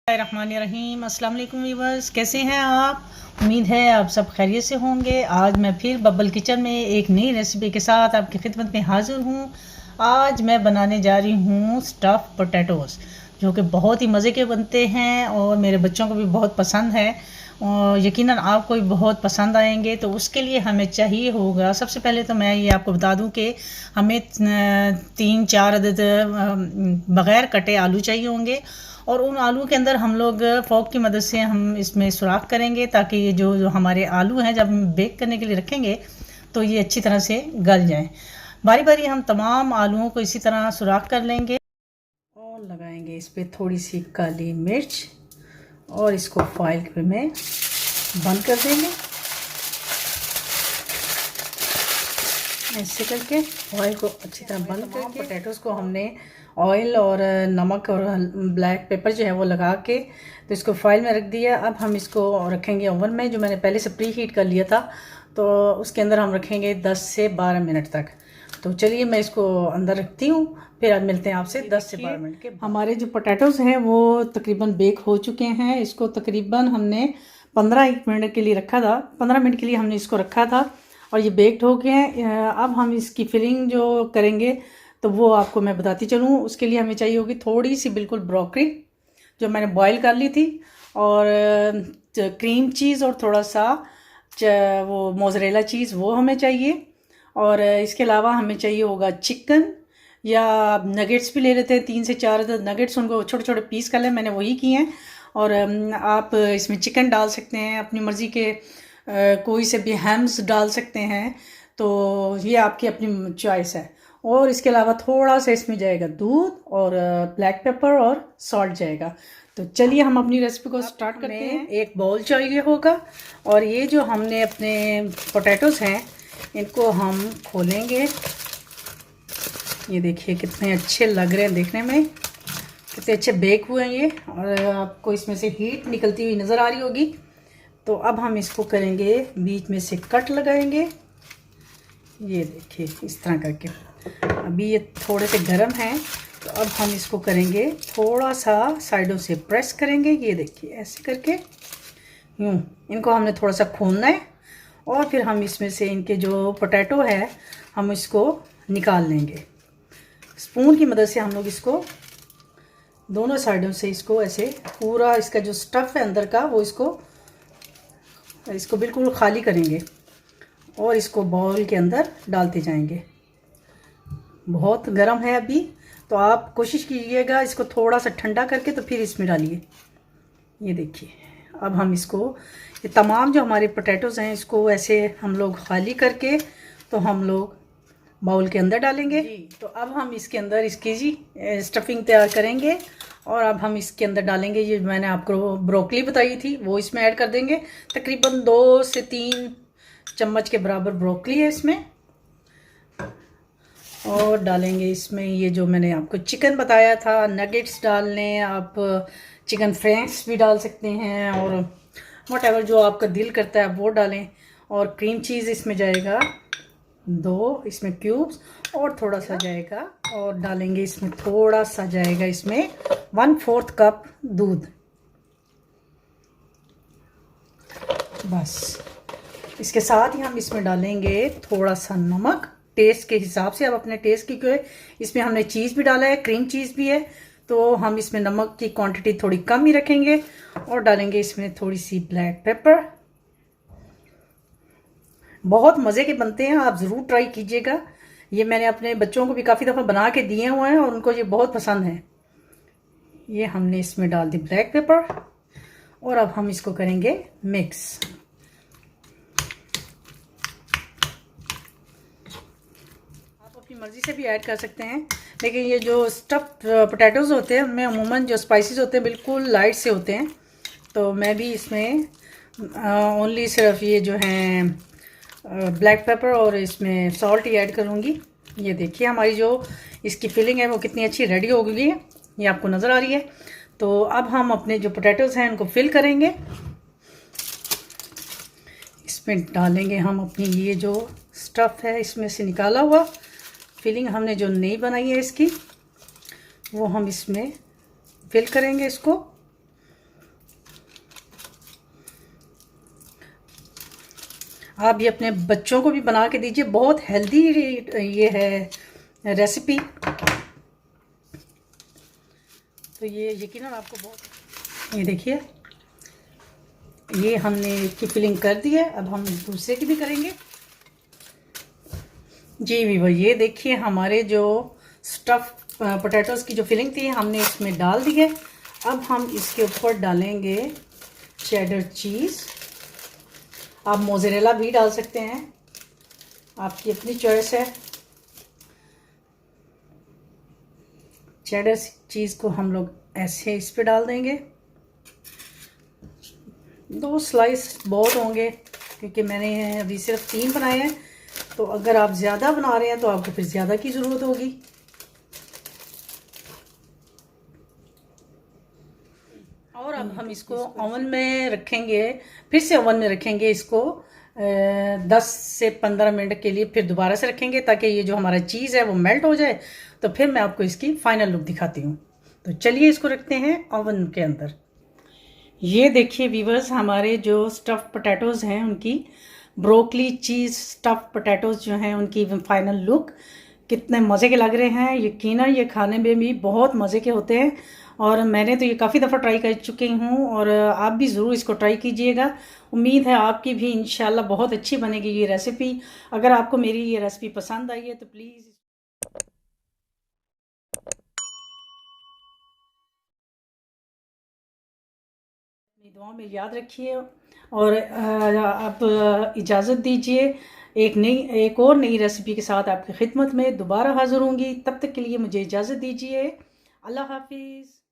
रहीम अस्सलाम वालेकुम वीवर्स, कैसे हैं आप? उम्मीद है आप सब खैरियत से होंगे। आज मैं फिर बबल किचन में एक नई रेसिपी के साथ आपकी खिदमत में हाजिर हूँ। आज मैं बनाने जा रही हूँ स्टफ़ पोटैटोज़, जो कि बहुत ही मज़े के बनते हैं और मेरे बच्चों को भी बहुत पसंद है और यकीनन आपको भी बहुत पसंद आएंगे। तो उसके लिए हमें चाहिए होगा, सबसे पहले तो मैं ये आपको बता दूं कि हमें 3-4 अदद बग़ैर कटे आलू चाहिए होंगे और उन आलू के अंदर हम लोग फोक की मदद से हम इसमें सुराख करेंगे, ताकि ये जो हमारे आलू हैं जब हम बेक करने के लिए रखेंगे तो ये अच्छी तरह से गल जाएं। बारी बारी हम तमाम आलूओं को इसी तरह सुराख कर लेंगे और लगाएंगे इस पर थोड़ी सी काली मिर्च और इसको फॉइल पे में बंद कर देंगे। ऐसे करके ऑयल को अच्छी तरह बंद करके पोटैटोज़ को हमने ऑयल और नमक और ब्लैक पेपर जो है वो लगा के तो इसको फॉइल में रख दिया। अब हम इसको रखेंगे ओवन में, जो मैंने पहले से प्री हीट कर लिया था, तो उसके अंदर हम रखेंगे 10 से 12 मिनट तक। तो चलिए मैं इसको अंदर रखती हूँ, फिर अब मिलते हैं आपसे 10 से 12 मिनट के। हमारे जो पोटैटोज़ हैं वो तकरीबन बेक हो चुके हैं। इसको तकरीबन हमने 15 मिनट के लिए रखा था, 15 मिनट के लिए हमने इसको रखा था और ये बेक्ड हो गए हैं। अब हम इसकी फिलिंग जो करेंगे तो वो आपको मैं बताती चलूँ। उसके लिए हमें चाहिए होगी थोड़ी सी बिल्कुल ब्रोकली जो मैंने बॉईल कर ली थी, और क्रीम चीज़ और थोड़ा सा वो मोज़रेला चीज़ वो हमें चाहिए। और इसके अलावा हमें चाहिए होगा चिकन या नगेट्स भी ले लेते हैं, 3 से 4 नगेट्स, उनको छोटे छोटे पीस कर लें, मैंने वही किए हैं। और आप इसमें चिकन डाल सकते हैं अपनी मर्ज़ी के, कोई से भी हैम्स डाल सकते हैं, तो ये आपकी अपनी चॉइस है। और इसके अलावा थोड़ा सा इसमें जाएगा दूध और ब्लैक पेपर और सॉल्ट जाएगा। तो चलिए हम अपनी रेसिपी को स्टार्ट करते हैं। एक बाउल चाहिए होगा और ये जो हमने अपने पोटैटोज़ हैं इनको हम खोलेंगे। ये देखिए कितने अच्छे लग रहे हैं देखने में, कितने अच्छे बेक हुए हैं ये, और आपको इसमें से हीट निकलती हुई नज़र आ रही होगी। तो अब हम इसको करेंगे, बीच में से कट लगाएंगे। ये देखिए इस तरह करके। अभी ये थोड़े से गर्म हैं तो अब हम इसको करेंगे, थोड़ा सा साइडों से प्रेस करेंगे। ये देखिए ऐसे करके यूँ इनको हमने थोड़ा सा खोलना है और फिर हम इसमें से इनके जो पोटैटो है हम इसको निकाल लेंगे। स्पून की मदद से हम लोग इसको दोनों साइडों से इसको ऐसे पूरा इसका जो स्टफ़ है अंदर का वो इसको बिल्कुल खाली करेंगे और इसको बाउल के अंदर डालते जाएंगे। बहुत गर्म है अभी, तो आप कोशिश कीजिएगा इसको थोड़ा सा ठंडा करके तो फिर इसमें डालिए। ये देखिए अब हम इसको, ये तमाम जो हमारे पोटैटोज़ हैं इसको ऐसे हम लोग खाली करके तो हम लोग बाउल के अंदर डालेंगे। तो अब हम इसके अंदर इसकी स्टफिंग तैयार करेंगे और अब हम इसके अंदर डालेंगे, ये मैंने आपको ब्रोकली बताई थी वो इसमें ऐड कर देंगे। तकरीबन 2 से 3 चम्मच के बराबर ब्रोकली है इसमें, और डालेंगे इसमें ये जो मैंने आपको चिकन बताया था, नगेट्स डाल लें आप, चिकन फ्रेंक्स भी डाल सकते हैं, और व्हाटएवर जो आपका दिल करता है वो डालें। और क्रीम चीज़ इसमें जाएगा 2 इसमें क्यूब्स, और थोड़ा सा जाएगा, और डालेंगे इसमें थोड़ा सा जाएगा इसमें 1/4 कप दूध। बस इसके साथ ही हम इसमें डालेंगे थोड़ा सा नमक टेस्ट के हिसाब से। अब अपने टेस्ट की, क्योंकि इसमें हमने चीज़ भी डाला है, क्रीम चीज़ भी है, तो हम इसमें नमक की क्वांटिटी थोड़ी कम ही रखेंगे। और डालेंगे इसमें थोड़ी सी ब्लैक पेपर। बहुत मज़े के बनते हैं, आप ज़रूर ट्राई कीजिएगा। ये मैंने अपने बच्चों को भी काफ़ी दफ़ा बना के दिए हुए हैं और उनको ये बहुत पसंद है। ये हमने इसमें डाल दी ब्लैक पेपर और अब हम इसको करेंगे मिक्स। अपनी मर्ज़ी से भी ऐड कर सकते हैं, लेकिन ये जो स्टफ़ पोटैटोज़ होते हैं उनमें अमूमन जो स्पाइसेस होते हैं बिल्कुल लाइट से होते हैं, तो मैं भी इसमें ओनली सिर्फ ये जो हैं ब्लैक पेपर और इसमें सॉल्ट ही ऐड करूँगी। ये देखिए हमारी जो इसकी फिलिंग है वो कितनी अच्छी रेडी हो गई है, ये आपको नज़र आ रही है। तो अब हम अपने जो पोटैटोज़ हैं उनको फिल करेंगे। इसमें डालेंगे हम अपनी ये जो स्टफ़ है इसमें से निकाला हुआ, फिलिंग हमने जो नई बनाई है इसकी वो हम इसमें फिल करेंगे इसको। आप ये अपने बच्चों को भी बना के दीजिए, बहुत हेल्दी ये है रेसिपी। तो ये यकीनन आपको बहुत, ये देखिए ये हमने इसकी फिलिंग कर दी है। अब हम दूसरे की भी करेंगे। जी वीवर, ये देखिए हमारे जो स्टफ़ पोटैटोज़ की जो फिलिंग थी हमने इसमें डाल दी है। अब हम इसके ऊपर डालेंगे चेडर चीज़। आप मोज़रेला भी डाल सकते हैं, आपकी अपनी चॉइस है। चेडर चीज़ को हम लोग ऐसे इस पे डाल देंगे। 2 स्लाइस बहुत होंगे क्योंकि मैंने अभी सिर्फ 3 बनाए हैं। तो अगर आप ज़्यादा बना रहे हैं तो आपको फिर ज़्यादा की ज़रूरत होगी। और अब हम इसको ओवन में रखेंगे, फिर से ओवन में रखेंगे इसको 10 से 15 मिनट के लिए, फिर दोबारा से रखेंगे ताकि ये जो हमारा चीज़ है वो मेल्ट हो जाए। तो फिर मैं आपको इसकी फाइनल लुक दिखाती हूँ। तो चलिए इसको रखते हैं ओवन के अंदर। ये देखिए वीवर्स, हमारे जो स्टफ़ पोटैटोज़ हैं उनकी ब्रोकली चीज़ स्टफ़ पोटैटोज़ जो हैं उनकी फाइनल लुक कितने मज़े के लग रहे हैं। यकीनन ये खाने में भी बहुत मज़े के होते हैं और मैंने तो ये काफ़ी दफ़ा ट्राई कर चुकी हूँ और आप भी ज़रूर इसको ट्राई कीजिएगा। उम्मीद है आपकी भी इंशाल्लाह बहुत अच्छी बनेगी ये रेसिपी। अगर आपको मेरी ये रेसिपी पसंद आई है तो प्लीज़ दुआओं में याद रखिए और आप इजाज़त दीजिए। एक और नई रेसिपी के साथ आपकी खिदमत में दोबारा हाज़िर होंगी। तब तक के लिए मुझे इजाज़त दीजिए। अल्लाह हाफिज़।